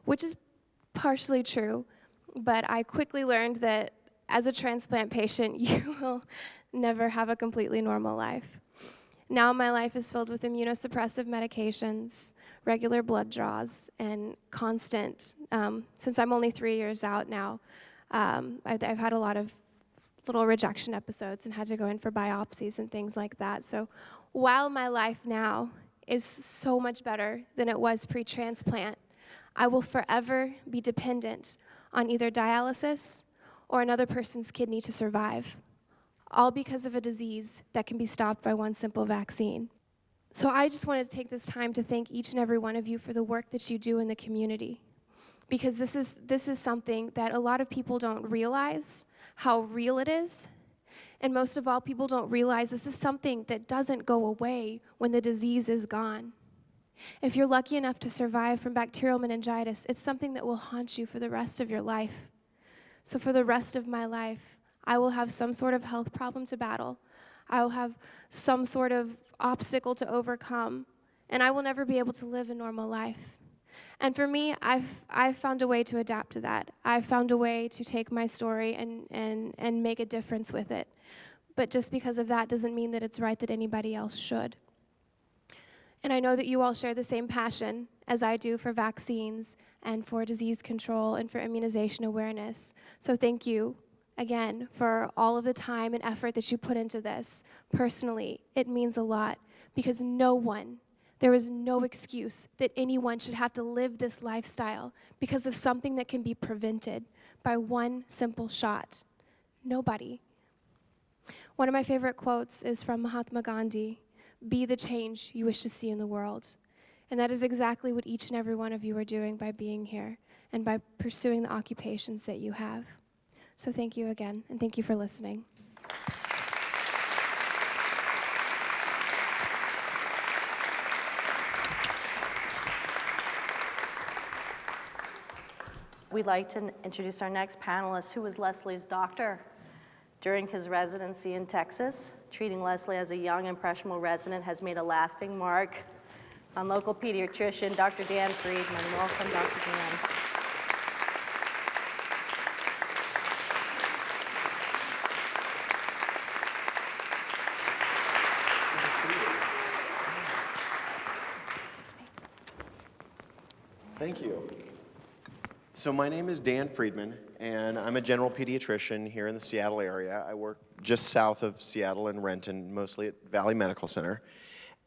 which is partially true, but I quickly learned that as a transplant patient, you will never have a completely normal life. Now my life is filled with immunosuppressive medications, regular blood draws, and constant, since I'm only 3 years out now, I've had a lot of little rejection episodes and had to go in for biopsies and things like that. So while my life now is so much better than it was pre-transplant, I will forever be dependent on either dialysis or another person's kidney to survive, all because of a disease that can be stopped by one simple vaccine. So I just wanted to take this time to thank each and every one of you for the work that you do in the community, because this is something that a lot of people don't realize how real it is. And most of all, people don't realize this is something that doesn't go away when the disease is gone. If you're lucky enough to survive from bacterial meningitis, it's something that will haunt you for the rest of your life. So for the rest of my life, I will have some sort of health problem to battle. I will have some sort of obstacle to overcome, and I will never be able to live a normal life. And for me, I've found a way to adapt to that. I've found a way to take my story and make a difference with it. But just because of that doesn't mean that it's right that anybody else should. And I know that you all share the same passion as I do for vaccines and for disease control and for immunization awareness. So thank you again for all of the time and effort that you put into this. Personally, it means a lot, because there is no excuse that anyone should have to live this lifestyle because of something that can be prevented by one simple shot. Nobody. One of my favorite quotes is from Mahatma Gandhi: "Be the change you wish to see in the world." And that is exactly what each and every one of you are doing by being here and by pursuing the occupations that you have. So thank you again, and thank you for listening. We'd like to introduce our next panelist, who was Leslie's doctor during his residency in Texas. Treating Leslie as a young, impressionable resident has made a lasting mark on local pediatrician, Dr. Dan Friedman. Welcome, Dr. Dan. Thank you. So my name is Dan Friedman, and I'm a general pediatrician here in the Seattle area. I work just south of Seattle in Renton, mostly at Valley Medical Center.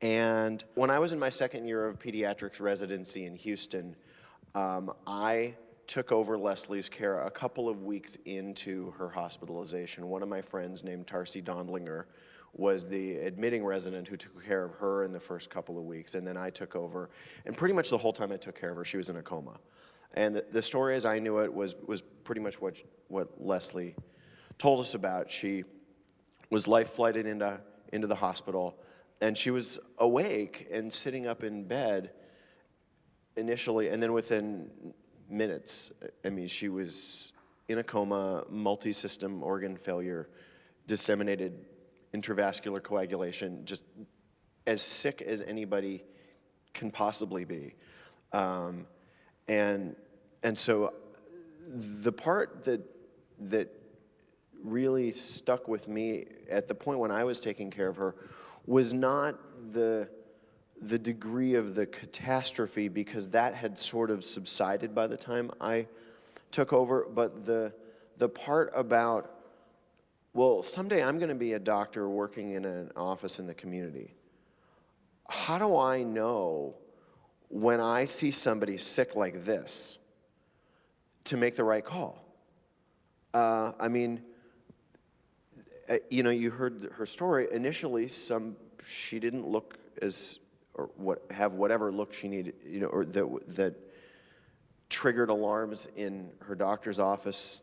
And when I was in my second year of pediatrics residency in Houston, I took over Leslie's care a couple of weeks into her hospitalization. One of my friends named Tarsi Dondlinger was the admitting resident who took care of her in the first couple of weeks, and then I took over. And pretty much the whole time I took care of her, she was in a coma. And the story as I knew it was pretty much what Leslie told us about. She was life-flighted into the hospital, and she was awake and sitting up in bed initially, and then within minutes, I mean, she was in a coma, multi-system organ failure, disseminated intravascular coagulation, just as sick as anybody can possibly be. And so the part that really stuck with me at the point when I was taking care of her was not the degree of the catastrophe, because that had sort of subsided by the time I took over, but the part about, well, someday I'm going to be a doctor working in an office in the community. How do I know when I see somebody sick like this to make the right call? I mean, you know, you heard her story. Initially, she didn't look have whatever look she needed, you know, or that triggered alarms in her doctor's office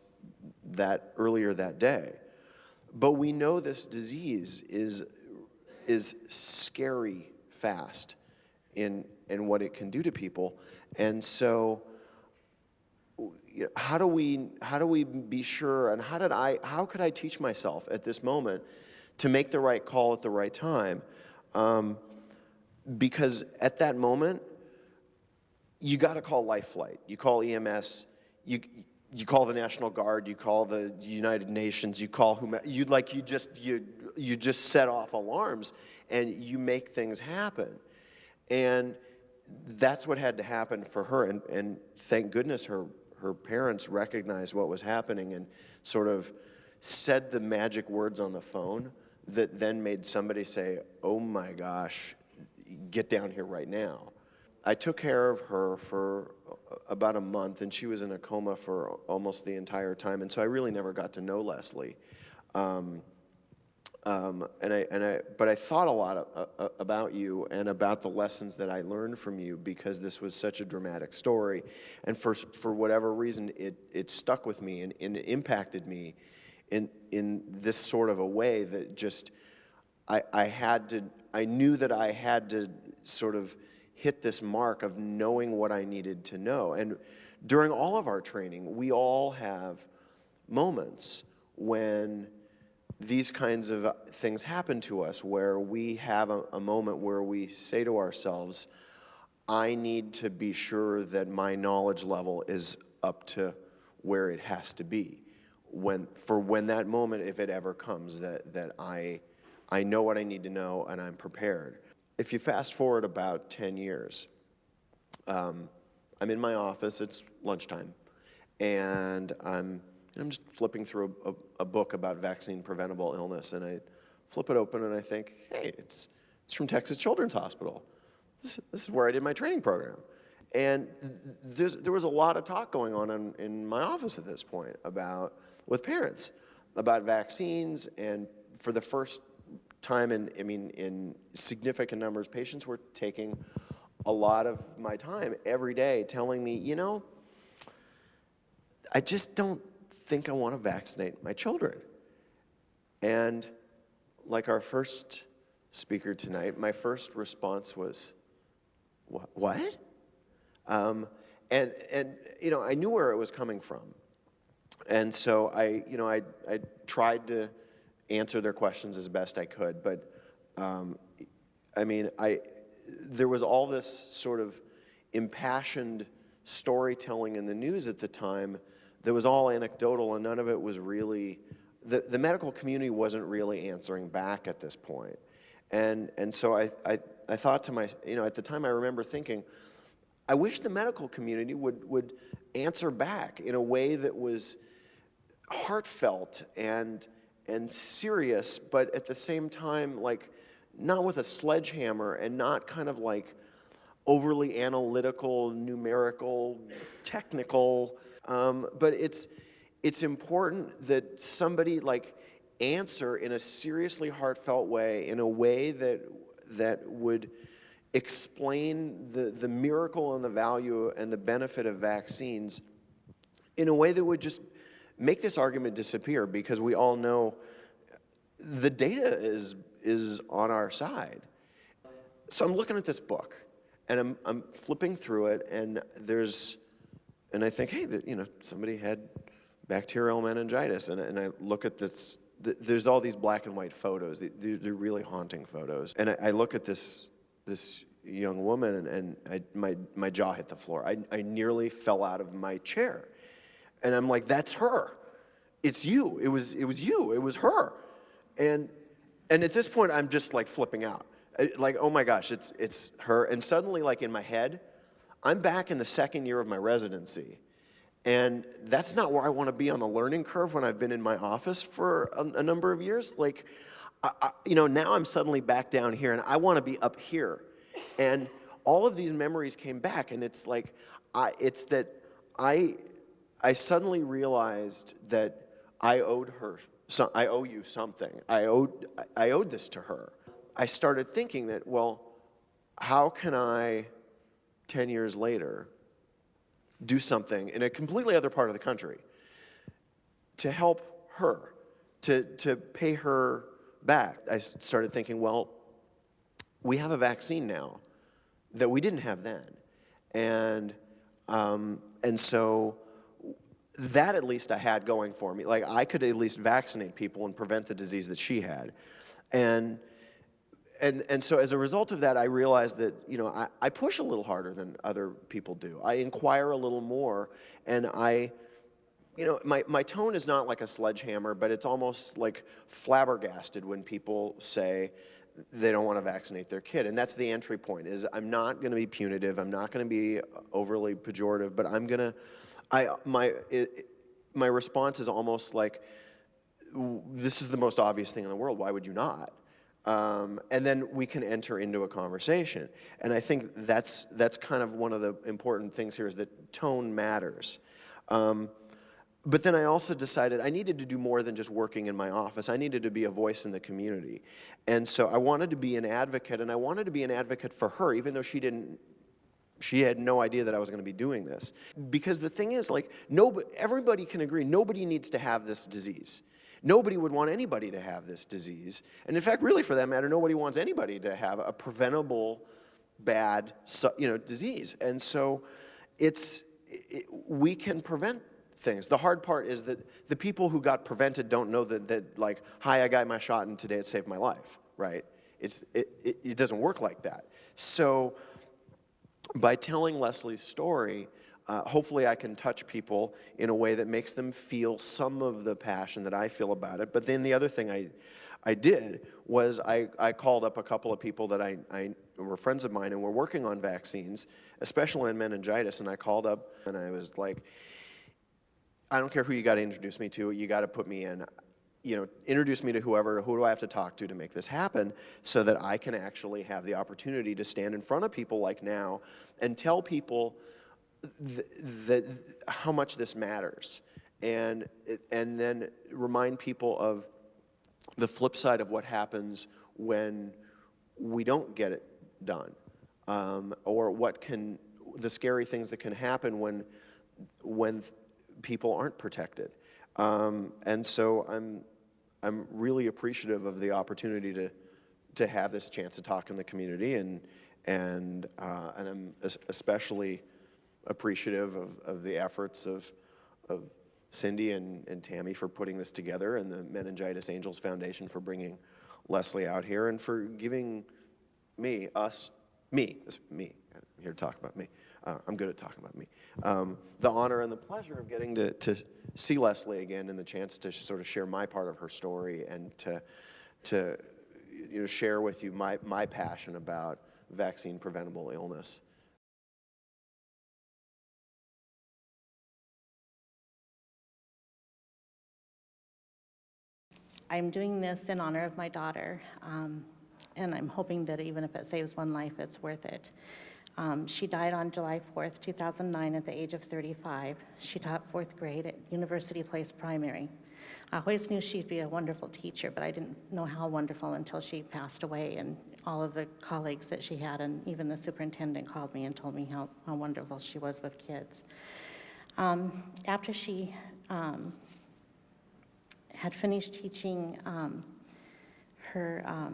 earlier that day. But we know this disease is scary fast in what it can do to people. And so how do we be sure, and how could I teach myself at this moment to make the right call at the right time? Because at that moment, you got to call Life Flight. You call EMS. You call the National Guard. You call the United Nations. You call whomever. You just set off alarms, and you make things happen. And that's what had to happen for her. And thank goodness her parents recognized what was happening and sort of said the magic words on the phone that then made somebody say, "Oh my gosh, get down here right now." I took care of her for about a month, and she was in a coma for almost the entire time, and so I really never got to know Leslie. But I thought a lot about you and about the lessons that I learned from you, because this was such a dramatic story, and for whatever reason, it stuck with me and it impacted me in this sort of a way that just I knew that I had to sort of hit this mark of knowing what I needed to know. And during all of our training, we all have moments when these kinds of things happen to us, where we have a moment where we say to ourselves, I need to be sure that my knowledge level is up to where it has to be. When that moment, if it ever comes, that I know what I need to know and I'm prepared. If you fast forward about 10 years, I'm in my office, it's lunchtime, and I'm just flipping through a book about vaccine preventable illness, and I flip it open and I think, hey, it's from Texas Children's Hospital. This is where I did my training program. And there was a lot of talk going on in my office at this point with parents about vaccines, and for the first time in significant numbers, patients were taking a lot of my time every day telling me, I just don't think I want to vaccinate my children. And like our first speaker tonight, my first response was, what? And I knew where it was coming from. And so I tried to answer their questions as best I could, but there was all this sort of impassioned storytelling in the news at the time that was all anecdotal, and none of it was really, the medical community wasn't really answering back at this point. And so I thought to myself, at the time I remember thinking, I wish the medical community would answer back in a way that was heartfelt and serious, but at the same time, like, not with a sledgehammer and not kind of like overly analytical, numerical, technical, but it's important that somebody answer in a seriously heartfelt way, in a way that would explain the miracle and the value and the benefit of vaccines in a way that would just make this argument disappear, because we all know the data is on our side. So I'm looking at this book, and I'm flipping through it, and I think, hey, somebody had bacterial meningitis, and I look at this. There's all these black and white photos. They're really haunting photos, and I look at this young woman, and my jaw hit the floor. I nearly fell out of my chair. And I'm like, that's her. It's you. It was you. It was her. And at this point, I'm just like flipping out. Like, oh my gosh, it's her. And suddenly, like in my head, I'm back in the second year of my residency. And that's not where I want to be on the learning curve when I've been in my office for a number of years. Like, now I'm suddenly back down here, and I want to be up here. And all of these memories came back, and it's like, I suddenly realized that I owed her. I owe you something. I owed this to her. I started thinking that, well, how can I, 10 years later, do something in a completely other part of the country to help her, to pay her back? I started thinking, well, we have a vaccine now that we didn't have then, and so that at least I had going for me. Like, I could at least vaccinate people and prevent the disease that she had. And and so as a result of that, I realized that, you know, I push a little harder than other people do. I inquire a little more, and you know, my tone is not like a sledgehammer, but it's almost like flabbergasted when people say they don't want to vaccinate their kid. And that's the entry point, is I'm not going to be punitive, I'm not going to be overly pejorative, but I'm going to, my response is almost like, this is the most obvious thing in the world, why would you not? And then we can enter into a conversation. And I think that's kind of one of the important things here, is that tone matters. But then I also decided I needed to do more than just working in my office. I needed to be a voice in the community. And so I wanted to be an advocate, and I wanted to be an advocate for her, even though she had no idea that I was going to be doing this. Because the thing is, like, everybody can agree, nobody needs to have this disease. Nobody would want anybody to have this disease. And in fact, really, for that matter, nobody wants anybody to have a preventable bad, you know, disease. And so we can prevent things. The hard part is that the people who got prevented don't know that like, hi, I got my shot and today it saved my life, right? It doesn't work like that. So by telling Leslie's story, hopefully I can touch people in a way that makes them feel some of the passion that I feel about it. But then the other thing I did was I called up a couple of people that I were friends of mine and were working on vaccines, especially on meningitis, and I called up and I was like, I don't care who you got to introduce me to, you got to put me in. You know, introduce me to whoever, who do I have to talk to make this happen, so that I can actually have the opportunity to stand in front of people like now and tell people that how much this matters, and then remind people of the flip side of what happens when we don't get it done, or the scary things that can happen when people aren't protected. And so I'm really appreciative of the opportunity to have this chance to talk in the community, and I'm especially appreciative of the efforts of Cindy and Tammy for putting this together, and the Meningitis Angels Foundation for bringing Leslie out here, and for giving me, I'm here to talk about me. I'm good at talking about me. The honor and the pleasure of getting to see Leslie again, and the chance to sort of share my part of her story, and to you know, share with you my passion about vaccine preventable illness. I'm doing this in honor of my daughter, and I'm hoping that even if it saves one life, it's worth it. She died on July 4th, 2009 at the age of 35. She taught 4th grade at University Place Primary. I always knew she'd be a wonderful teacher, but I didn't know how wonderful until she passed away, and all of the colleagues that she had, and even the superintendent called me and told me how wonderful she was with kids. After she had finished teaching her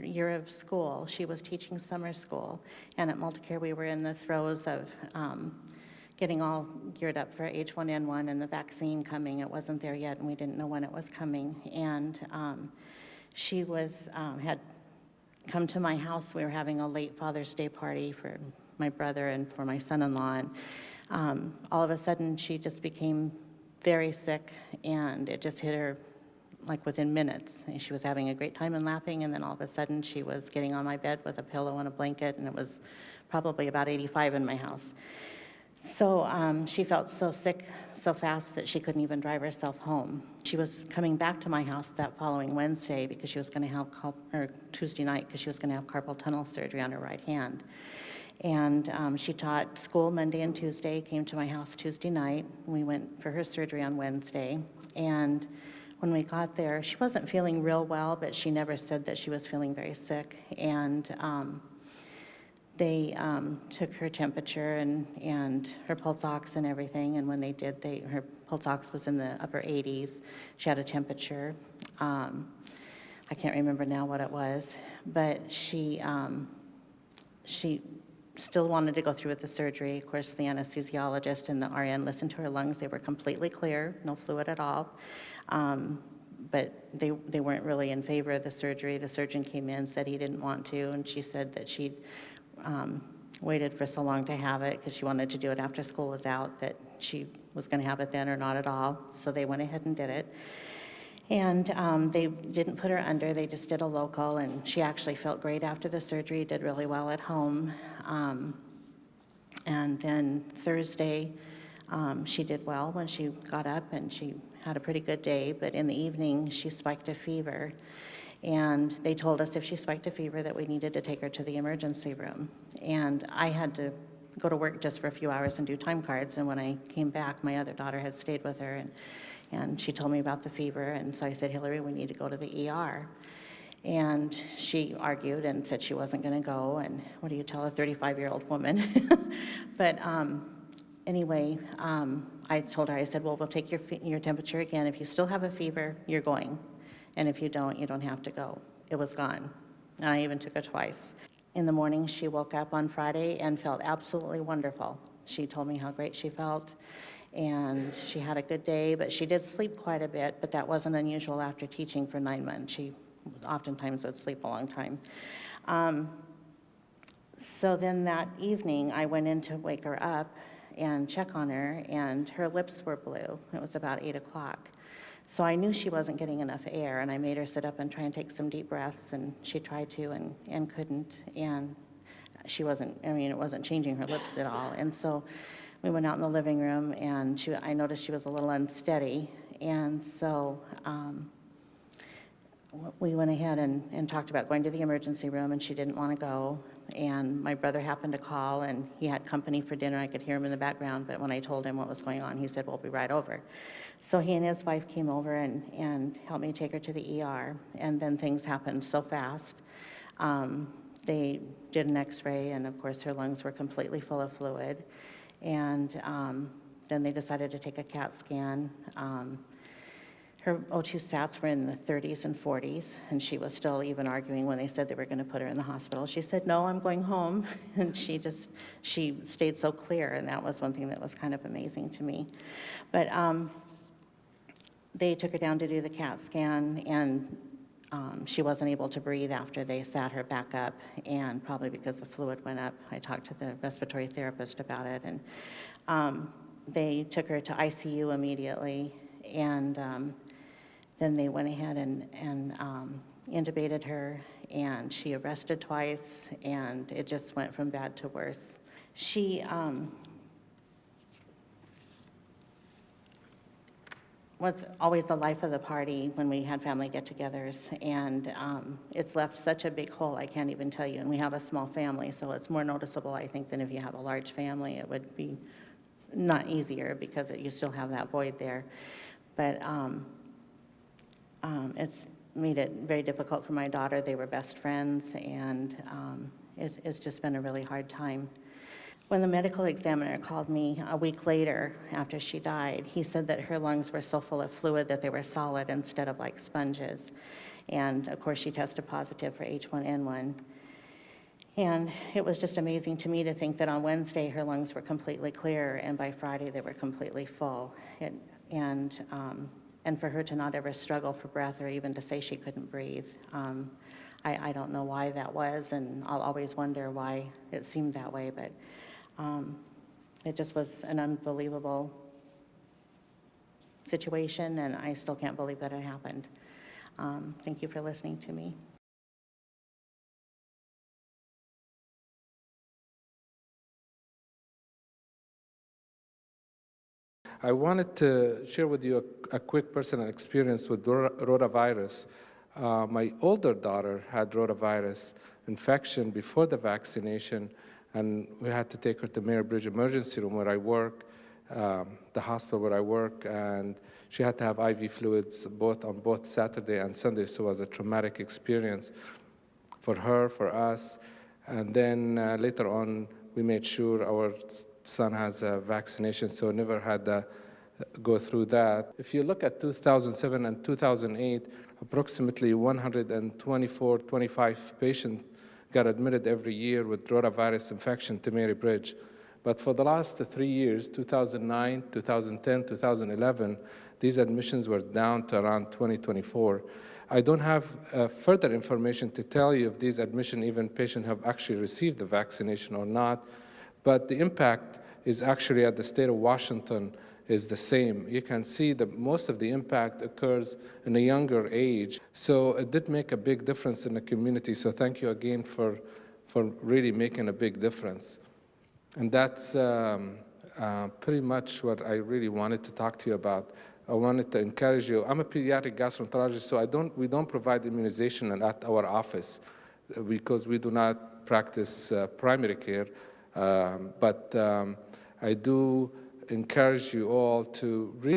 year of school, she was teaching summer school, and at Multicare we were in the throes of getting all geared up for H1N1 and the vaccine coming. It wasn't there yet, and we didn't know when it was coming. And she had come to my house. We were having a late Father's Day party for my brother and for my son-in-law, and all of a sudden she just became very sick, and it just hit her like within minutes. And she was having a great time and laughing, and then all of a sudden she was getting on my bed with a pillow and a blanket, and it was probably about 85 in my house. So she felt so sick so fast that she couldn't even drive herself home. She was coming back to my house that following Wednesday because she was going to have, or Tuesday night, because she was going to have carpal tunnel surgery on her right hand. And she taught school Monday and Tuesday, came to my house Tuesday night. We went for her surgery on Wednesday. And when we got there, she wasn't feeling real well, but she never said that she was feeling very sick. And they took her temperature and her pulse ox and everything. And when they did, her pulse ox was in the upper 80s. She had a temperature. I can't remember now what it was, but she still wanted to go through with the surgery. Of course, the anesthesiologist and the RN listened to her lungs. They were completely clear, no fluid at all. but they weren't really in favor of the surgery. The surgeon came in, said he didn't want to, and she said that she'd waited for so long to have it because she wanted to do it after school was out, that she was going to have it then or not at all. So they went ahead and did it. And they didn't put her under, they just did a local, and she actually felt great after the surgery, did really well at home. And then Thursday, she did well when she got up, and she had a pretty good day, but in the evening, she spiked a fever. And they told us if she spiked a fever that we needed to take her to the emergency room. And I had to go to work just for a few hours and do time cards, and when I came back, my other daughter had stayed with her, and she told me about the fever, and so I said, Hillary, we need to go to the ER. And she argued and said she wasn't going to go, and what do you tell a 35-year-old woman? But anyway, I told her, I said, well, we'll take your temperature again. If you still have a fever, you're going. And if you don't have to go. It was gone. And I even took her twice. In the morning, she woke up on Friday and felt absolutely wonderful. She told me how great she felt, and she had a good day, but she did sleep quite a bit, but that wasn't unusual after teaching for 9 months. She oftentimes would sleep a long time. So then that evening, I went in to wake her up and check on her, and her lips were blue. It was about 8 o'clock. So I knew she wasn't getting enough air, and I made her sit up and try and take some deep breaths, and she tried to and couldn't, and she wasn't, it wasn't changing her lips at all. And so we went out in the living room, and I noticed she was a little unsteady, and so we went ahead and talked about going to the emergency room, and she didn't want to go. And my brother happened to call, and he had company for dinner. I could hear him in the background, but when I told him what was going on, he said, we'll be right over. So he and his wife came over and helped me take her to the ER, and then things happened so fast. They did an x-ray, and of course her lungs were completely full of fluid. And then they decided to take a CAT scan. Her O2 sats were in the 30s and 40s, and she was still even arguing when they said they were going to put her in the hospital. She said, no, I'm going home. And she stayed so clear, and that was one thing that was kind of amazing to me. But they took her down to do the CAT scan, and she wasn't able to breathe after they sat her back up, and probably because the fluid went up. I talked to the respiratory therapist about it, and they took her to ICU immediately, and then they went ahead and intubated her, and she arrested twice, and it just went from bad to worse. She was always the life of the party when we had family get-togethers, and it's left such a big hole, I can't even tell you. And we have a small family, so it's more noticeable, I think, than if you have a large family. It would be not easier because you still have that void there. But it's made it very difficult for my daughter. They were best friends, and it's just been a really hard time. When the medical examiner called me a week later after she died, he said that her lungs were so full of fluid that they were solid instead of like sponges. And of course, she tested positive for H1N1. And it was just amazing to me to think that on Wednesday her lungs were completely clear, and by Friday they were completely full. And for her to not ever struggle for breath or even to say she couldn't breathe, I don't know why that was, and I'll always wonder why it seemed that way, but it just was an unbelievable situation, and I still can't believe that it happened. Thank you for listening to me. I wanted to share with you a quick personal experience with rotavirus. My older daughter had rotavirus infection before the vaccination, and we had to take her to Mary Bridge Emergency Room where I work, the hospital where I work, and she had to have IV fluids on both Saturday and Sunday, so it was a traumatic experience for her, for us. And then later on, we made sure our son has a vaccination, so never had to go through that. If you look at 2007 and 2008, approximately 124, 25 patients got admitted every year with rotavirus infection to Mary Bridge. But for the last 3 years, 2009, 2010, 2011, these admissions were down to around 2024. I don't have further information to tell you if these admission even patients have actually received the vaccination or not, but the impact is actually at the state of Washington is the same. You can see that most of the impact occurs in a younger age. So it did make a big difference in the community. So thank you again for really making a big difference. And that's pretty much what I really wanted to talk to you about. I wanted to encourage you. I'm a pediatric gastroenterologist, so we don't provide immunization at our office because we do not practice primary care. But I do encourage you all to really